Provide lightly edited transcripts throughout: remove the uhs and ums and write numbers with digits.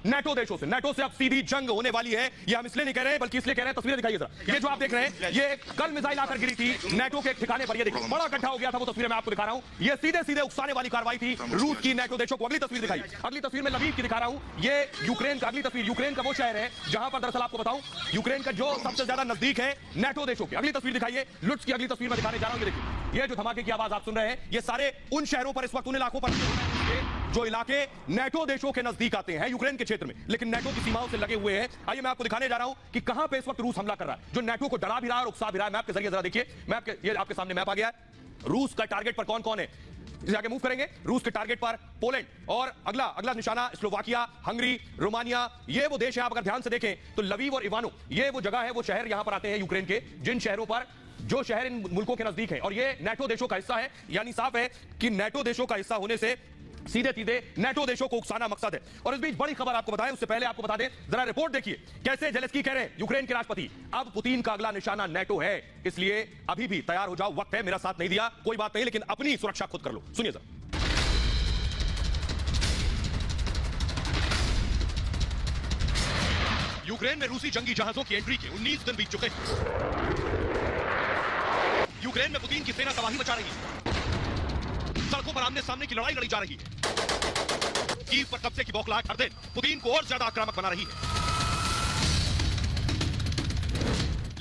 NATO देशों से, NATO से अब सीधी जंग होने वाली है। ये हम इसलिए नहीं कह रहे हैं बल्कि इसलिए कह रहे हैं, तस्वीरें दिखाइए जरा। ये जो आप देख रहे हैं, ये कल मिसाइल आकर गिरी थी नेटो के एक ठिकाने पर। ये देखिए बड़ा गड्ढा हो गया था, वो तस्वीरें मैं आपको दिखा रहा हूं। ये सीधे सीधे उकसाने वाली कार्रवाई थी रूस की नेटो देशों को। अगली तस्वीर दिखाई, अगली तस्वीर में लवीव की दिखा रहा हूं। ये यूक्रेन का, अगली तस्वीर यूक्रेन का वो शहर है जहां पर दरअसल आपको बताऊं यूक्रेन का जो सबसे ज्यादा नजदीक है नेटो देशों के। अगली तस्वीर दिखाइए, लुट्स की अगली तस्वीर में दिखाने जा रहा हूं। ये देखिए, ये जो धमाके की आवाज आप सुन रहे हैं, ये सारे उन शहरों पर इस वक्त, उन इलाकों पर जो इलाके नेटो देशों के नजदीक आते हैं यूक्रेन के क्षेत्र में, लेकिन नेटो की सीमाओं से लगे हुए हैं। आइए मैं आपको दिखाने जा रहा हूं कि कहां पे इस वक्त रूस हमला कर रहा है, जो नेटो को डरा भी रहा है और उकसा भी रहा है। मैप के जरिए जरा देखिए, मैप के, ये आपके सामने मैप आ गया है। रूस का टारगेट पर कौन कौन है, इसे आगे मूव करेंगे। रूस के टारगेट पर पोलैंड और अगला निशाना स्लोवाकिया, हंगरी, रोमानिया, ये वो देश है। आप अगर ध्यान से देखें तो लवीव और इवानो, ये वो जगह है, वो शहर यहां पर आते हैं यूक्रेन के, जिन शहरों पर, जो शहर इन मुल्कों के नजदीक है। और ये नेटो देशों का हिस्सा है, यानी साफ है कि नेटो देशों का हिस्सा होने से सीधे सीधे नेटो देशों को उकसाना मकसद है। और इस बीच बड़ी खबर आपको बताएं, उससे पहले आपको बता दें, जरा रिपोर्ट देखिए कैसे जेलेंस्की कह रहे हैं, यूक्रेन के राष्ट्रपति, अब पुतिन का अगला निशाना नेटो है, इसलिए अभी भी तैयार हो जाओ, वक्त है, मेरा साथ नहीं दिया कोई बात नहीं, लेकिन अपनी सुरक्षा खुद कर लो। सुनिए सर। यूक्रेन में रूसी जंगी जहाजों की एंट्री के 19 दिन बीत चुके हैं। यूक्रेन में पुतिन की सेना तबाही मचा रही है, सड़कों पर आमने सामने की लड़ाई लड़ी जा रही है। कीव पर कब्जे की बौखलाहट हर दिन पुतिन को और ज्यादा आक्रामक बना रही है।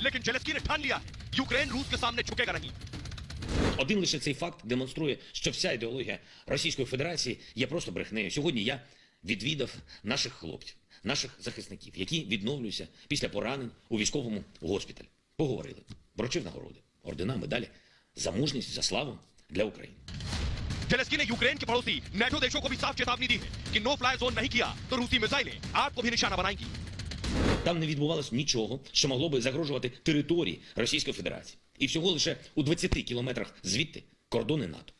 लेकिन जेलेंस्की ने ठान लिया है, यूक्रेन रूस के सामने झुकेगा नहीं। Один лише цей факт демонструє, що вся ідеологія Російської Федерації є просто брехнею. Сьогодні я відвідав наших хлопців, наших захисників, які відновлюються після поранень у військовому госпіталі. Поговорили, вручив нагороди, ордена, медалі за мужність, за славу для України. जेलेंस्की ने यूक्रेन के पड़ोसी नेटो देशों को भी साफ चेतावनी दी है कि नो फ्लाई जोन नहीं किया तो रूसी मिसाइलें आपको भी निशाना बनाएंगी। Там не відбувалось нічого, що могло би загрожувати території Російської Федерації. І всього лише у 20 кілометрах звідти кордони НАТО.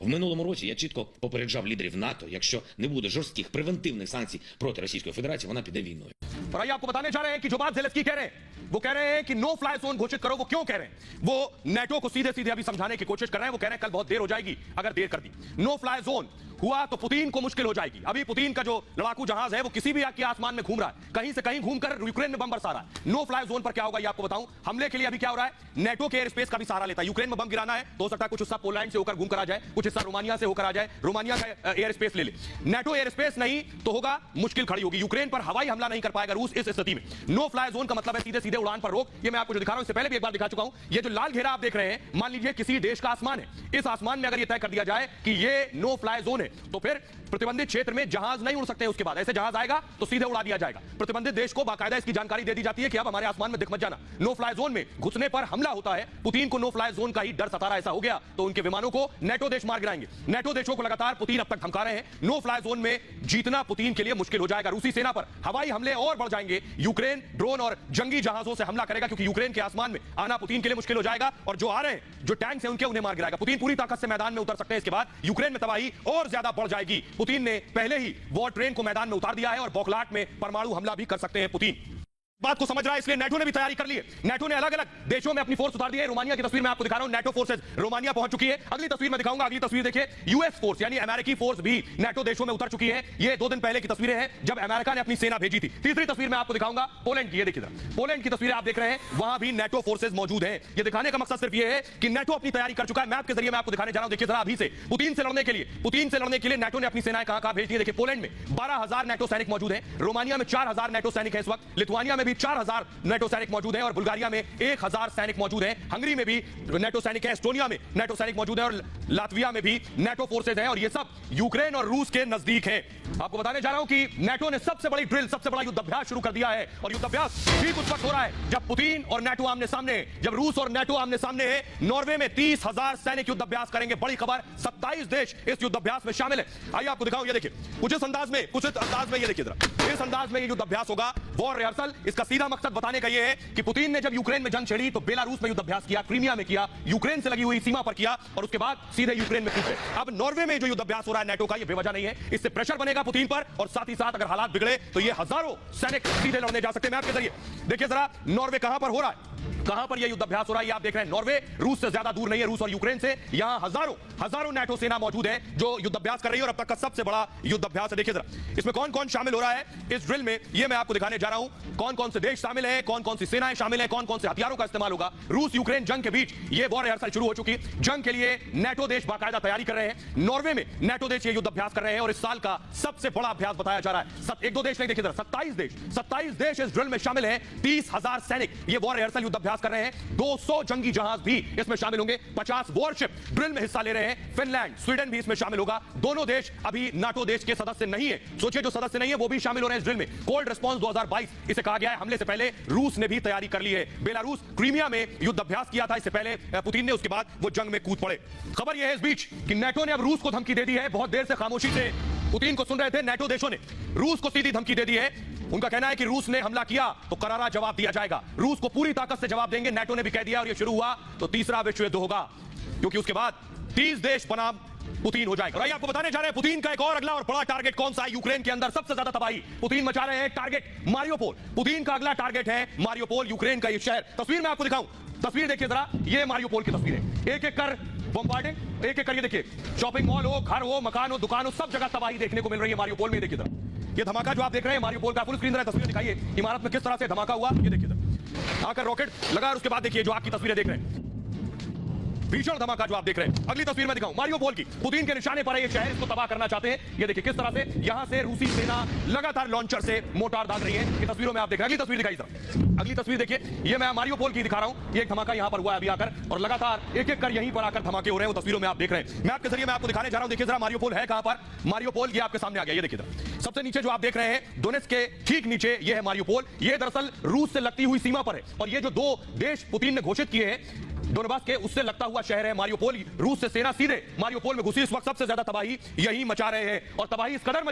В минулому році я чітко попереджав лідерів НАТО, якщо не буде жорстких превентивних санкцій проти Російської Федерації, вона піде війною. और आइए आपको बताने जा रहे हैं कि जो बात जेलेंस्की कह रहे हैं, वो कह रहे हैं कि नो फ्लाई जोन घोषित करो। वो क्यों कह रहे हैं, वो नेटो को सीधे सीधे अभी समझाने की कोशिश कर रहे हैं। वो कह रहे हैं कल बहुत देर हो जाएगी अगर देर कर दी। नो फ्लाई जोन हुआ तो पुतिन को मुश्किल हो जाएगी। अभी पुतिन का जो लड़ाकू जहाज है वो किसी भी के आसमान में घूम रहा है, कहीं से कहीं घूमकर यूक्रेन में बम बरसा रहा है। नो फ्लाई जोन पर क्या होगा ये आपको बताऊं। हमले के लिए अभी क्या हो रहा है, नेटो के एयर स्पेस का भी सहारा लेता है। यूक्रेन में बम गिराना है तो हो सकता है कुछ हिस्सा पोलैंड से होकर घूम कर आ जाए, कुछ हिस्सा रोमानिया से होकर आ जाए, रोमानिया का एयर स्पेस ले ले। नेटो एयर स्पेस नहीं तो होगा मुश्किल खड़ी होगी, यूक्रेन पर हवाई हमला नहीं कर पाएगा रूस इस स्थिति में। नो फ्लाई जोन का मतलब है सीधे सीधे उड़ान पर रोक। ये मैं आपको जो दिखा रहा हूं, इससे पहले भी एक बार दिखा चुका हूं। ये जो लाल घेरा आप देख रहे हैं, मान लीजिए किसी देश का आसमान है, इस आसमान में अगर ये तय कर दिया जाए कि ये नो फ्लाई जोन है, तो फिर प्रतिबंधित क्षेत्र में जहाज नहीं उड़ सकते हैं। उसके बाद ऐसे जहाज आएगा तो सीधे उड़ा दिया जाएगा। प्रतिबंधित देश को बाकायदा इसकी जानकारी दे दी जाती है कि अब हमारे आसमान में दिख मत जाना। नो फ्लाई जोन में घुसने पर हमला होता है। पुतिन को नो फ्लाई जोन का ही डर सता रहा है। ऐसा हो गया तो उनके विमानों को नेटो देश मार गिराएंगे। नेटो देशों को लगातार पुतिन अब तक धमका रहे हैं। नो फ्लाई जोन में जीतना पुतिन के लिए मुश्किल हो जाएगा। रूसी सेना पर हवाई हमले और बढ़ जाएंगे। यूक्रेन ड्रोन और जंगी जहाजों से हमला करेगा, क्योंकि यूक्रेन के आसमान में आना पुतिन के लिए मुश्किल हो जाएगा। और जो आ रहे हैं, जो टैंक्स हैं, उनके उन्हें मार गिराएगा। पुतिन पूरी ताकत से मैदान में उतर सकते हैं। इसके बाद यूक्रेन में तबाही और ज्यादा बढ़ जाएगी। पुतिन ने पहले ही वॉर ट्रेन को मैदान में उतार दिया है और बौखलाहट में परमाणु हमला भी कर सकते हैं पुतिन। बात को समझ रहा है, इसलिए नेटो ने भी तैयारी कर ली है। नेटो ने अलग अलग देशों में अपनी फोर्स उतार दी है। रोमानिया की तस्वीर मैं आपको दिखा रहा हूं, नेटो फोर्सेस रोमानिया पहुंच चुकी है। अगली तस्वीर में दिखाऊंगा, अगली तस्वीर देखिए, यूएस फोर्स यानी अमेरिकी फोर्स भी नेटो देशों में उतर चुकी है। ये 2 दिन पहले की तस्वीरें हैं जब अमेरिका ने अपनी सेना भेजी थी। तीसरी तस्वीर मैं आपको दिखाऊंगा पोलैंड की, ये देखिए जरा, पोलैंड की तस्वीर आप देख रहे हैं, वहां भी नेटो फोर्सेस मौजूद हैं। ये दिखाने का मकसद सिर्फ ये है कि नेटो अपनी तैयारी कर चुका है। मैप के जरिए मैं आपको दिखाने जा रहा हूं, देखिए जरा अभी से पुतिन से लड़ने के लिए नेटो ने अपनी सेनाएं कहां भेज दी। देखिए पोलैंड में 12,000 नेटो सैनिक मौजूद हैं, रोमानिया में 4,000 नेटो सैनिक है इस वक्त, लिथुआनिया में भी 4,000 नेटो सैनिक मौजूद हैं और बुल्गारिया में 1,000 सैनिक मौजूद हैं। हंगरी में भी नेटो सैनिक है, एस्टोनिया में नेटो सैनिक मौजूद है और लातविया में भी नेटो फोर्सेज हैं। और ये सब यूक्रेन और रूस के नजदीक हैं। आपको बताने जा रहा हूं कि नेटो ने सबसे बड़ी ड्रिल, सबसे बड़ा युद्धाभ्यास शुरू कर दिया है। और युद्धाभ्यास ठीक उस वक्त हो रहा है जब पुतिन और नेटो आमने सामने, जब रूस और नेटो आमने सामने है। नॉर्वे में 30,000 सैनिक युद्धाभ्यास करेंगे। बड़ी खबर, 27 देश इस युद्धाभ्यास में शामिल है। आइए आपको दिखाऊं, ये देखिए कुछ इस अंदाज में, ये देखिए जरा, इस अंदाज में ये युद्धाभ्यास होगा, वॉर रिहर्सल। इसका सीधा मकसद बताने का ये है कि पुतिन ने जब यूक्रेन में जंग छेड़ी तो बेलारूस में युद्धाभ्यास किया, क्रीमिया में किया, यूक्रेन से लगी हुई सीमा पर किया और उसके बाद सीधे यूक्रेन में कूदे। अब नॉर्वे में जो युद्धाभ्यास हो रहा है नेटो का, ये बेवजह नहीं है। इससे प्रेशर बनेगा पुतिन पर और साथ ही साथ अगर हालात बिगड़े तो ये हजारों सैनिक सीधे लड़ने जा सकते हैं। मैप के जरिए देखिए जरा, नॉर्वे कहां पर हो रहा है। कहां पर यह युद्धाभ्यास हो रहा है ये आप देख रहे हैं। नॉर्वे रूस से ज्यादा दूर नहीं है, रूस और यूक्रेन से। यहां हजारों नाटो सेना मौजूद है जो युद्धाभ्यास कर रही है और अब तक का सबसे बड़ा युद्धाभ्यास है। देखिए जरा इसमें कौन कौन शामिल हो रहा है इस ड्रिल में, ये मैं आपको दिखाने जा रहा हूं। कौन कौन से देश शामिल है, कौन कौन सी सेनाएं शामिल है, कौन कौन से हथियारों का इस्तेमाल होगा। रूस यूक्रेन जंग के बीच ये वॉर रिहर्सल शुरू हो चुकी है। जंग के लिए नाटो देश बाकायदा तैयारी कर रहे हैं। नॉर्वे में नाटो देश ये युद्धाभ्यास कर रहे हैं और इस साल का सबसे बड़ा अभ्यास बताया जा रहा है। एक दो देश नहीं, देखिए जरा 27 देश इस ड्रिल में शामिल हैं। 30,000 सैनिक ये वॉर रिहर्सल युद्धाभ्यास कर रहे हैं। 200 जंगी जहाज भी इसमें शामिल होंगे। 50 वॉरशिप ड्रिल में हिस्सा ले रहे हैं। फिनलैंड, स्वीडन भी इसमें शामिल होगा। दोनों देश अभी नाटो देश के सदस्य नहीं है। सोचिए जो सदस्य नहीं है वो भी शामिल हो रहे हैं इस ड्रिल में। कोल्ड रिस्पॉन्स 2022 इसे कहा गया है। हमले से पहले रूस ने भी तैयारी कर ली है। बेलारूस क्रीमिया में युद्धाभ्यास किया था इससे पहले पुतिन ने, उसके बाद वो जंग में कूद पड़े। खबर यह है इस बीच कि नाटो ने अब रूस को धमकी दे दी है। बहुत देर से खामोशी से पुतिन को सुन रहे थे। नाटो देशों ने रूस को सीधी धमकी दे दी है। उनका कहना है कि रूस ने हमला किया तो करारा जवाब दिया जाएगा। रूस को पूरी ताकत से जवाब देंगे, नाटो ने भी कह दिया। और ये शुरू हुआ तो तीसरा विश्व युद्ध होगा, क्योंकि उसके बाद 30 देश बनाम पुतिन हो जाएगा। और आइए आपको बताने जा रहे हैं पुतिन का एक और अगला और बड़ा टारगेट कौन सा है। यूक्रेन के अंदर सबसे ज्यादा तबाही पुतिन मचा रहे हैं। टारगेट मारियोपोल, पुतिन का अगला टारगेट है मारियोपोल, यूक्रेन का ये शहर। तस्वीर में आपको दिखाऊं, तस्वीर देखिए जरा, ये मारियोपोल की तस्वीर है। एक एक कर बम्बार्डिंग, एक एक कर ये देखिए, शॉपिंग मॉल हो, घर हो, मकान हो, दुकान हो, सब जगह तबाही देखने को मिल रही है मारियोपोल में। देखिए जरा ये धमाका जो आप देख रहे हैं मारियोपोल का, फुल स्क्रीन जरा तस्वीर दिखाइए इमारत में किस तरह से धमाका हुआ। ये देखिए जरा आकर रॉकेट लगा और उसके बाद देखिए जो आपकी तस्वीरें देख रहे हैं, भीषण धमाका जो आप देख रहे हैं। अगली तस्वीर में दिखाऊं, मारियोपोल की। पुतिन के निशाने पर है ये शहर, इसको तबाह करना चाहते हैं। ये देखिए किस तरह से यहां से रूसी सेना लगातार लॉन्चर से मोर्टार दाग रही है। ये तस्वीरों में आप देख रहे हैं। अगली तस्वीर दिखाई जरा, अगली तस्वीर देखिए, ये मैं मारियोपोल की दिखा रहा हूं। ये एक धमाका यहां पर हुआ है अभी आकर, और लगातार एक एक कर यहीं पर आकर धमाके हो रहे हैं। वो तस्वीरों में आप देख रहे हैं। मैं आपके जरिए मैं आपको दिखाने जा रहा हूं। देखिए जरा मारियोपोल है कहां पर। मारियोपोल ये आपके सामने आ गया। ये देखिए जरा सबसे नीचे जो आप देख रहे हैं, डोनेट्स्क के ठीक नीचे ये है मारियोपोल। ये दरअसल रूस से लगती हुई सीमा पर है। और ये जो दो देश पुतिन ने घोषित किए हैं डोनबास के, उससे लगता हुआ शहर है मारियोपोल। रूस से सेना सीधे मारियोपोल में घुसी। इस वक्त सबसे ज्यादा तबाही यही मचा रहे हैं। और तबाही इस कदर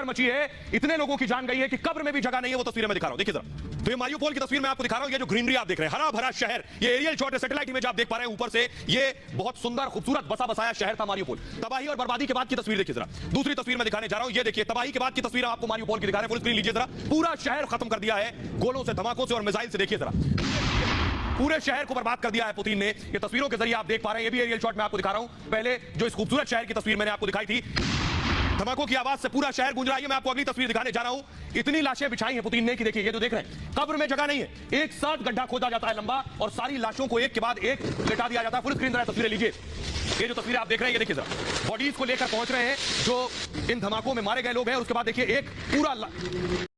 मची है, इतने लोगों की जान गई है कि कब्र में भी जगह नहीं है। वो तस्वीरें मैं दिखा रहा हूं, देखिए जरा। तो ये मारियोपोल की तस्वीर मैं आपको दिखा रहा हूं। ये जो ग्रीनरी आप देख रहे हैं, हरा भरा शहर, ये एरियल शॉट है, सैटेलाइट इमेज आप देख पा रहे हैं ऊपर से। ये बहुत सुंदर खूबसूरत बसा बसाया शहर था मारियोपोल। तबाही और बर्बादी के बाद की तस्वीर देखिए जरा। दूसरी तस्वीर मैं दिखाने जा रहा हूं। ये देखिए तबाही के बाद की तस्वीर आपको मारियोपोल की दिखा रहे हैं। फुल स्क्रीन लीजिए जरा। पूरा शहर खत्म कर दिया है गोलों से, धमाकों से और मिसाइल से। देखिए जरा पूरे शहर को बर्बाद कर दिया है पुतिन ने। ये तस्वीरों के जरिए आप देख पा रहे हैं। ये भी एरियल शॉट मैं आपको दिखा रहा हूं। पहले जो इस खूबसूरत शहर की तस्वीर मैंने आपको दिखाई थी, धमाकों की आवाज से पूरा शहर गूंज रहा है। मैं आपको अगली तस्वीर दिखाने जा रहा हूं। इतनी लाशें बिछाई हैं पुतिन ने कि देखिए ये जो देख रहे हैं, कब्र में जगह नहीं है। एक साथ गड्ढा खोदा जाता है लंबा और सारी लाशों को एक के बाद एक लेटा दिया जाता है। फुल स्क्रीन जरा तस्वीरें लीजिए। ये जो तस्वीरें आप देख रहे हैं, ये देखिए जरा बॉडीज को लेकर पहुंच रहे हैं जो इन धमाकों में मारे गए लोग हैं। उसके बाद देखिए एक पूरा